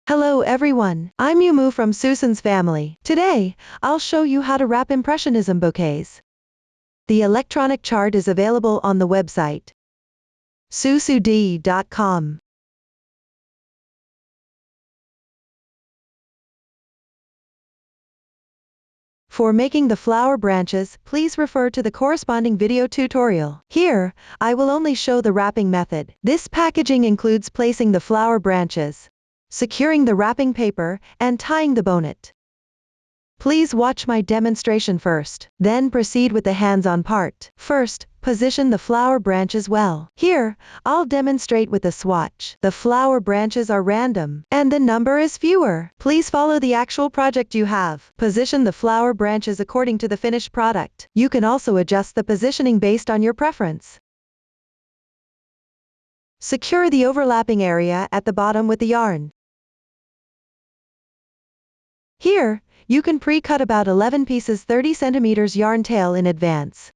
Hello everyone, I'm Yumu from Susan's family. Today, I'll show you how to wrap Impressionism bouquets. The electronic chart is available on the website susud.com. For making the flower branches, please refer to the corresponding video tutorial. Here, I will only show the wrapping method. This packaging includes placing the flower branches, securing the wrapping paper, and tying the bonnet. Please watch my demonstration first, then proceed with the hands-on part. First, position the flower branches well. Here, I'll demonstrate with a swatch. The flower branches are random, and the number is fewer. Please follow the actual project you have. Position the flower branches according to the finished product. You can also adjust the positioning based on your preference. Secure the overlapping area at the bottom with the yarn. Here, you can pre-cut about 11 pieces 30 cm yarn tail in advance.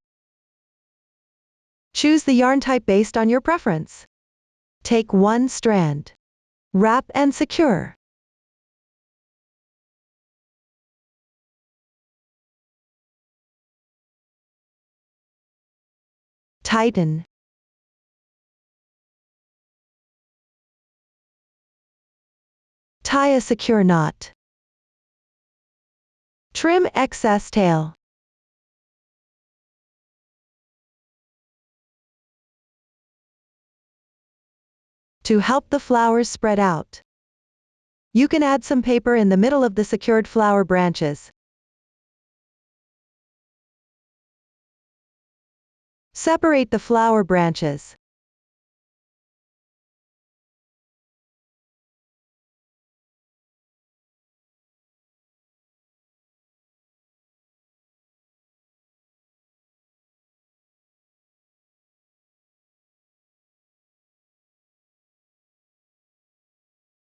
Choose the yarn type based on your preference. Take one strand. Wrap and secure. Tighten. Tie a secure knot. Trim excess tail. To help the flowers spread out, you can add some paper in the middle of the secured flower branches. Separate the flower branches.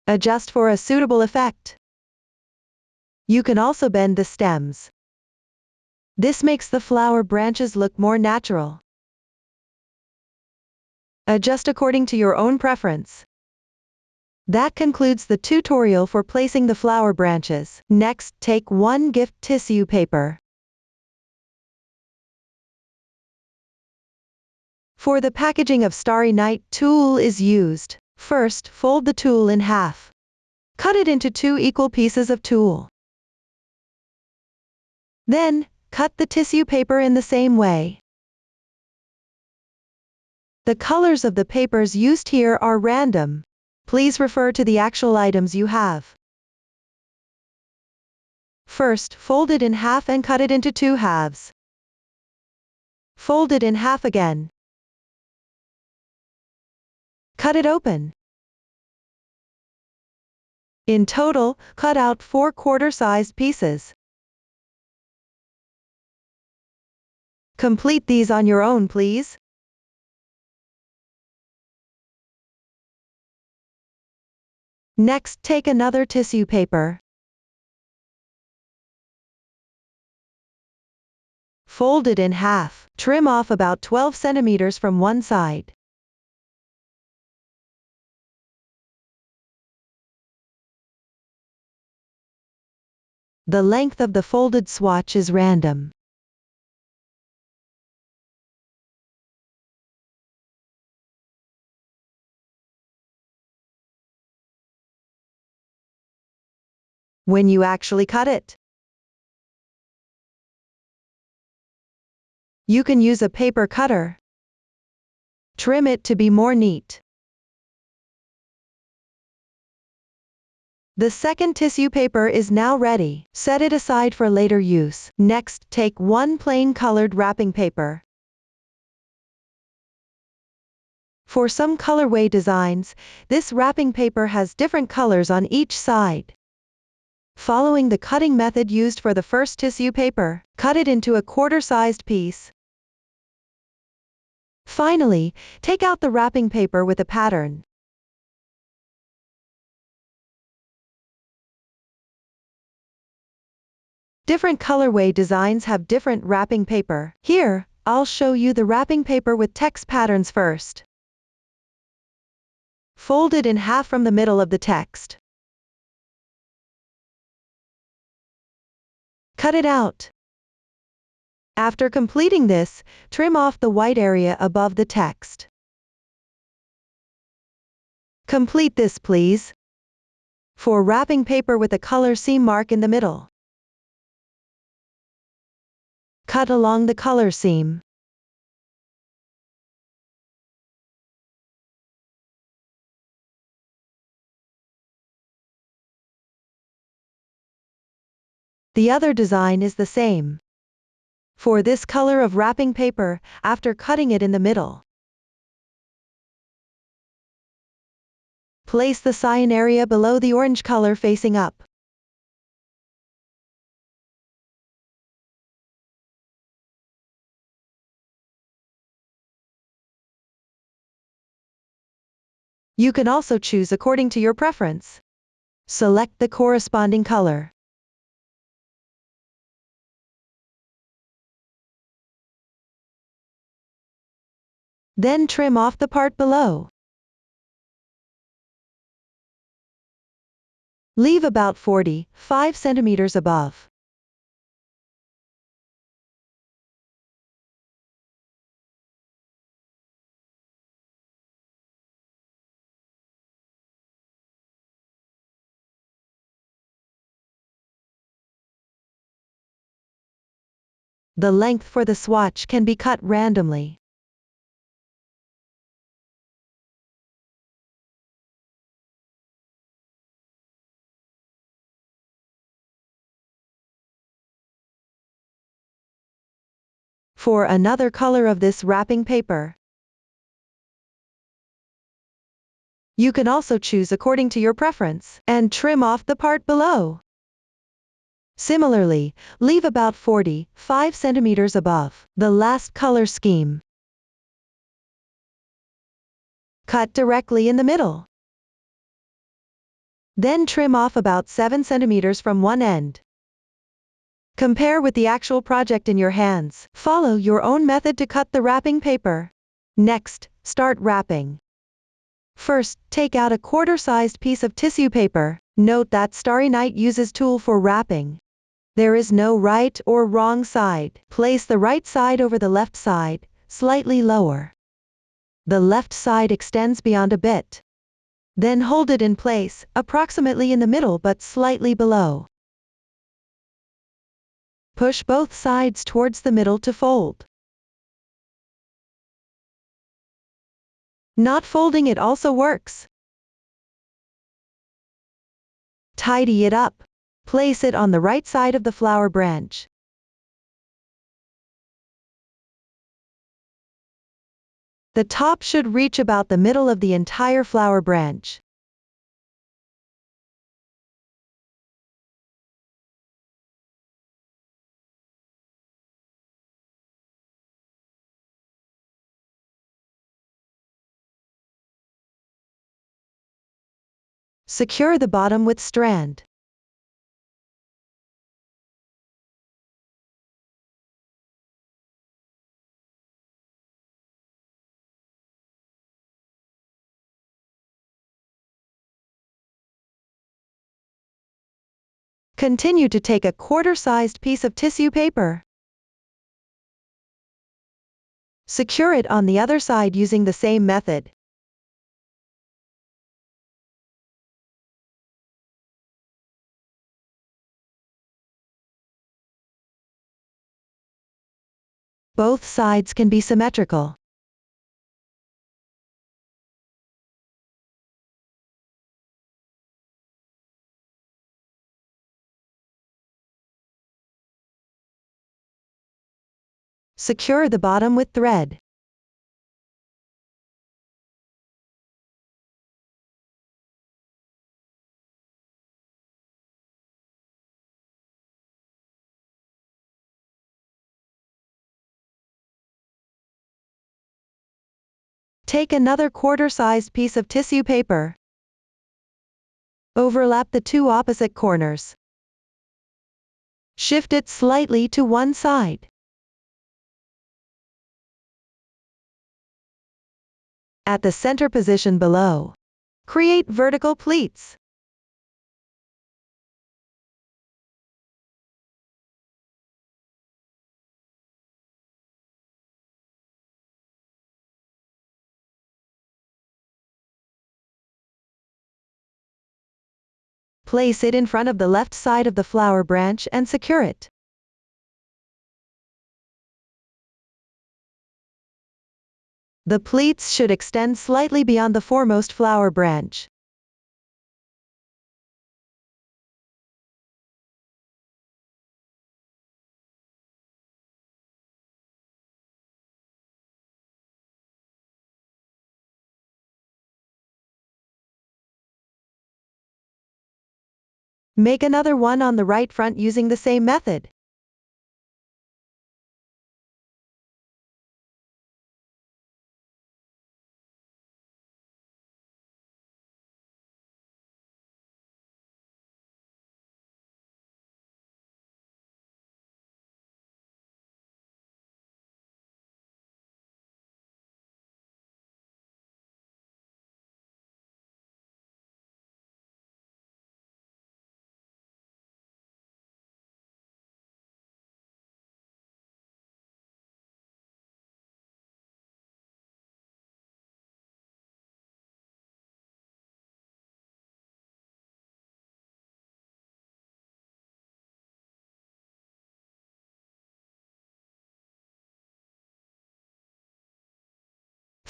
Adjust for a suitable effect. You can also bend the stems. This makes the flower branches look more natural. Adjust according to your own preference. That concludes the tutorial for placing the flower branches. Next, take one gift tissue paper. For the packaging of Starry Night, tulle is used. First, fold the tulle in half. Cut it into 2 equal pieces of tulle. Then, cut the tissue paper in the same way. The colors of the papers used here are random. Please refer to the actual items you have. First, fold it in half and cut it into 2 halves. Fold it in half again. Cut it open. In total, cut out 4 quarter-sized pieces. Complete these on your own, please. Next, take another tissue paper. Fold it in half. Trim off about 12 centimeters from one side. The length of the folded swatch is random. When you actually cut it, you can use a paper cutter. Trim it to be more neat. The second tissue paper is now ready. Set it aside for later use. Next, take one plain colored wrapping paper. For some colorway designs, this wrapping paper has different colors on each side. Following the cutting method used for the first tissue paper, cut it into a quarter-sized piece. Finally, take out the wrapping paper with a pattern. Different colorway designs have different wrapping paper. Here, I'll show you the wrapping paper with text patterns first. Fold it in half from the middle of the text. Cut it out. After completing this, trim off the white area above the text. Complete this, please. For wrapping paper with a color seam mark in the middle. Cut along the color seam. The other design is the same. For this color of wrapping paper, after cutting it in the middle, place the cyan area below the orange color facing up. You can also choose according to your preference. Select the corresponding color. Then trim off the part below. Leave about 45 centimeters above. The length for the swatch can be cut randomly. For another color of this wrapping paper, you can also choose according to your preference, and trim off the part below. Similarly, leave about 45 centimeters above the last color scheme. Cut directly in the middle. Then trim off about 7 centimeters from one end. Compare with the actual project in your hands. Follow your own method to cut the wrapping paper. Next, start wrapping. First, take out a quarter-sized piece of tissue paper. Note that Starry Night uses tool for wrapping. There is no right or wrong side. Place the right side over the left side, slightly lower. The left side extends beyond a bit. Then hold it in place, approximately in the middle but slightly below. Push both sides towards the middle to fold. Not folding it also works. Tidy it up. Place it on the right side of the flower branch. The top should reach about the middle of the entire flower branch. Secure the bottom with strand. Continue to take a quarter-sized piece of tissue paper. Secure it on the other side using the same method. Both sides can be symmetrical. Secure the bottom with thread. Take another quarter-sized piece of tissue paper. Overlap the two opposite corners. Shift it slightly to one side. At the center position below, create vertical pleats. Place it in front of the left side of the flower branch and secure it. The pleats should extend slightly beyond the foremost flower branch. Make another one on the right front using the same method.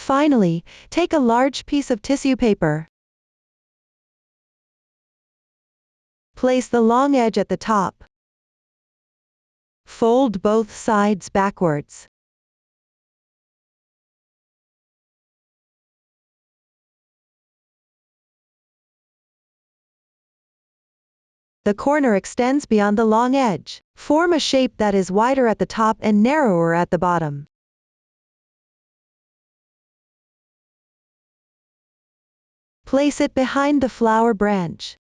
Finally, take a large piece of tissue paper. Place the long edge at the top. Fold both sides backwards. The corner extends beyond the long edge. Form a shape that is wider at the top and narrower at the bottom. Place it behind the flower branch.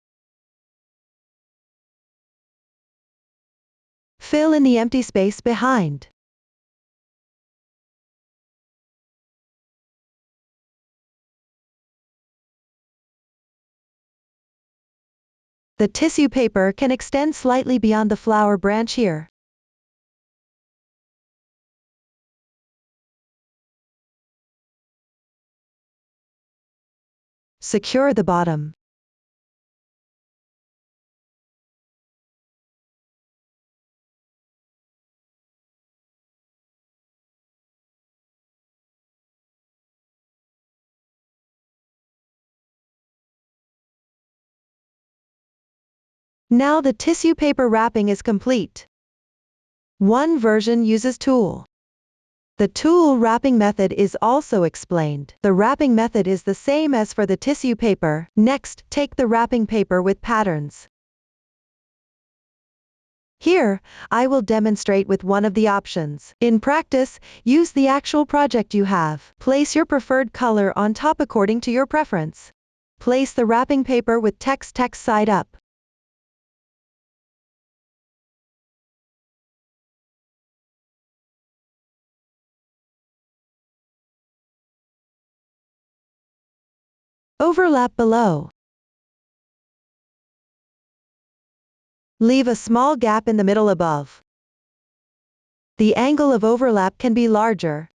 Fill in the empty space behind. The tissue paper can extend slightly beyond the flower branch here. Secure the bottom. Now the tissue paper wrapping is complete. One version uses tulle. The tulle wrapping method is also explained. The wrapping method is the same as for the tissue paper. Next, take the wrapping paper with patterns. Here, I will demonstrate with one of the options. In practice, use the actual project you have. Place your preferred color on top according to your preference. Place the wrapping paper with text side up. Overlap below. Leave a small gap in the middle above. The angle of overlap can be larger.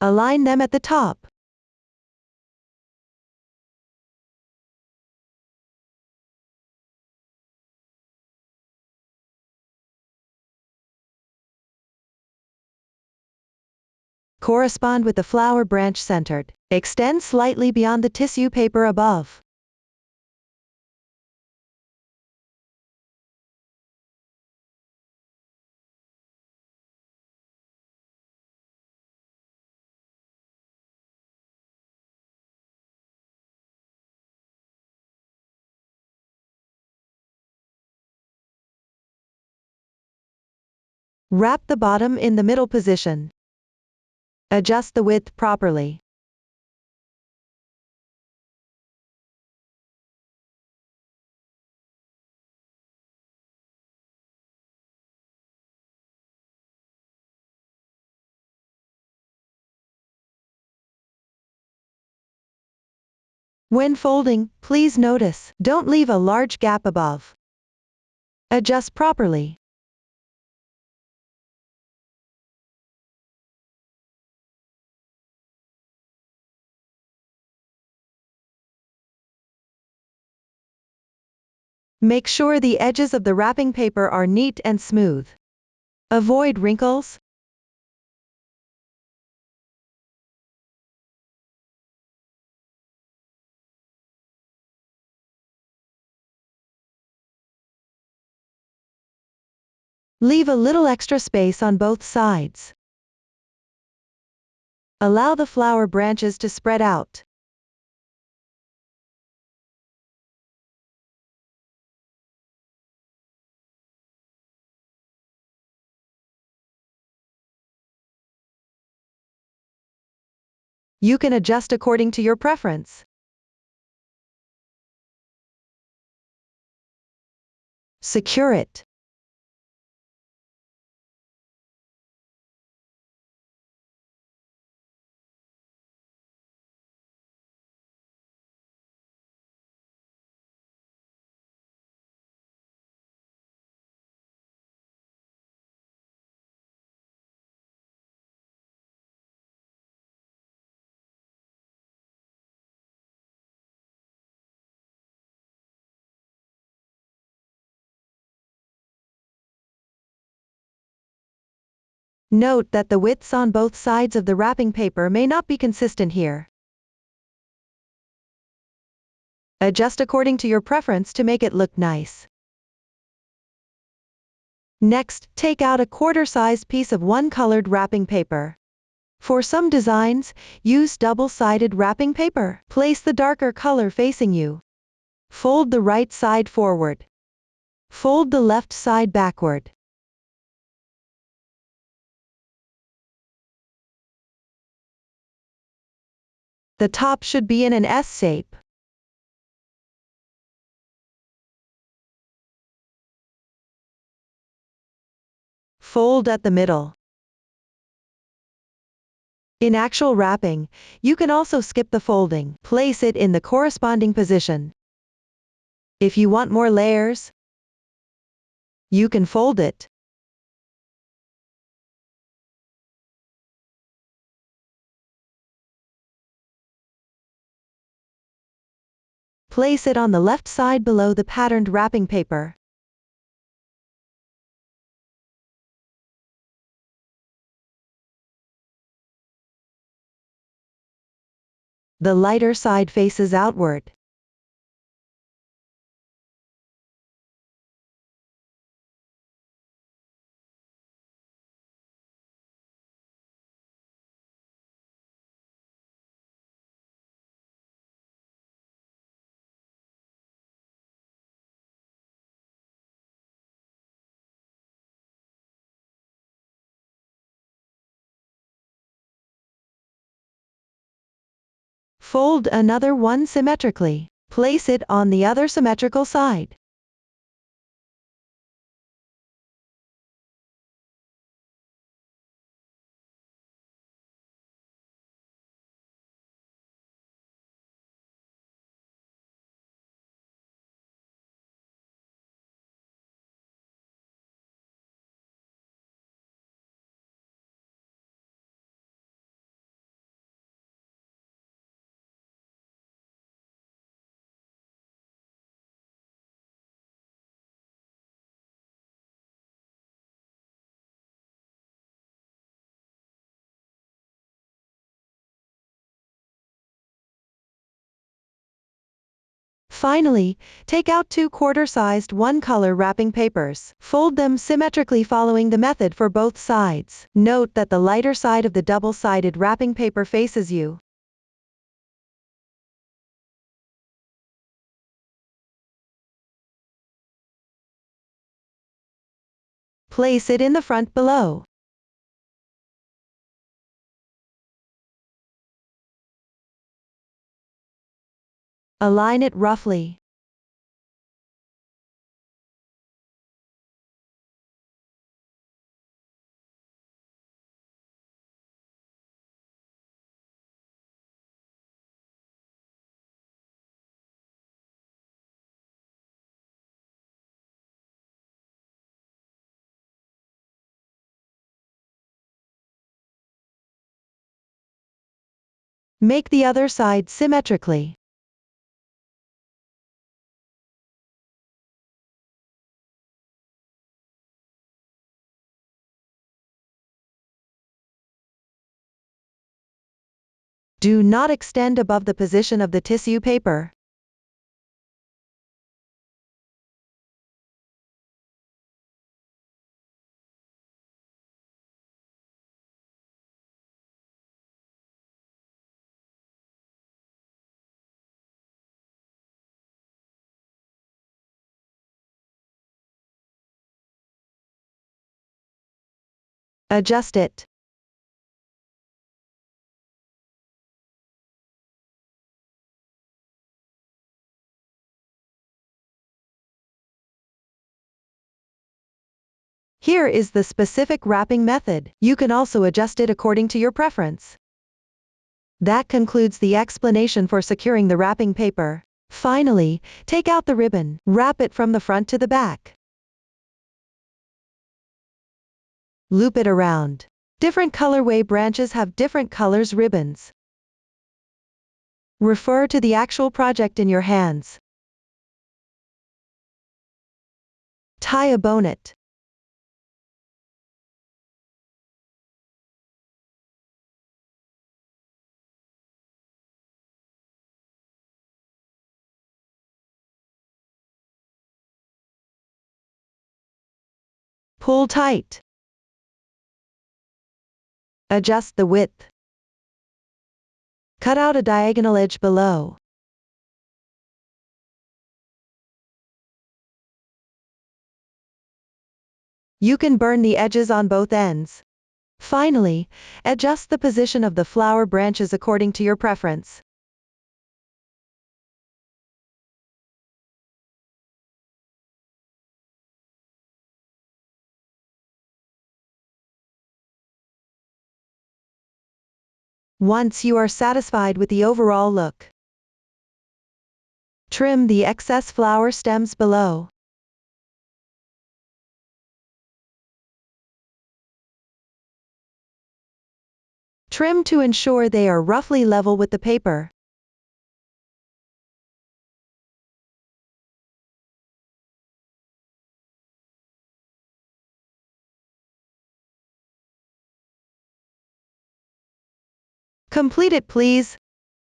Align them at the top. Correspond with the flower branch centered. Extend slightly beyond the tissue paper above. Wrap the bottom in the middle position. Adjust the width properly. When folding, please notice, don't leave a large gap above. Adjust properly. Make sure the edges of the wrapping paper are neat and smooth. Avoid wrinkles. Leave a little extra space on both sides. Allow the flower branches to spread out. You can adjust according to your preference. Secure it. Note that the widths on both sides of the wrapping paper may not be consistent here. Adjust according to your preference to make it look nice. Next, take out a quarter-sized piece of one-colored wrapping paper. For some designs, use double-sided wrapping paper. Place the darker color facing you. Fold the right side forward. Fold the left side backward. The top should be in an S shape. Fold at the middle. In actual wrapping, you can also skip the folding. Place it in the corresponding position. If you want more layers, you can fold it. Place it on the left side below the patterned wrapping paper. The lighter side faces outward. Fold another one symmetrically. Place it on the other symmetrical side. Finally, take out two quarter-sized one-color wrapping papers. Fold them symmetrically following the method for both sides. Note that the lighter side of the double-sided wrapping paper faces you. Place it in the front below. Align it roughly. Make the other side symmetrically. Do not extend above the position of the tissue paper. Adjust it. Here is the specific wrapping method. You can also adjust it according to your preference. That concludes the explanation for securing the wrapping paper. Finally, take out the ribbon. Wrap it from the front to the back. Loop it around. Different colorway branches have different colors ribbons. Refer to the actual project in your hands. Tie a bonnet. Pull tight. Adjust the width. Cut out a diagonal edge below. You can burn the edges on both ends. Finally, adjust the position of the flower branches according to your preference. Once you are satisfied with the overall look, trim the excess flower stems below. Trim to ensure they are roughly level with the paper. Complete it please.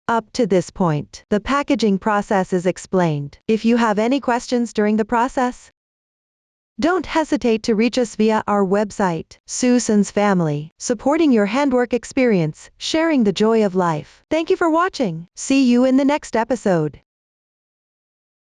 Up to this point, the packaging process is explained. If you have any questions during the process, don't hesitate to reach us via our website, Susan's Family, supporting your handwork experience, sharing the joy of life. Thank you for watching. See you in the next episode.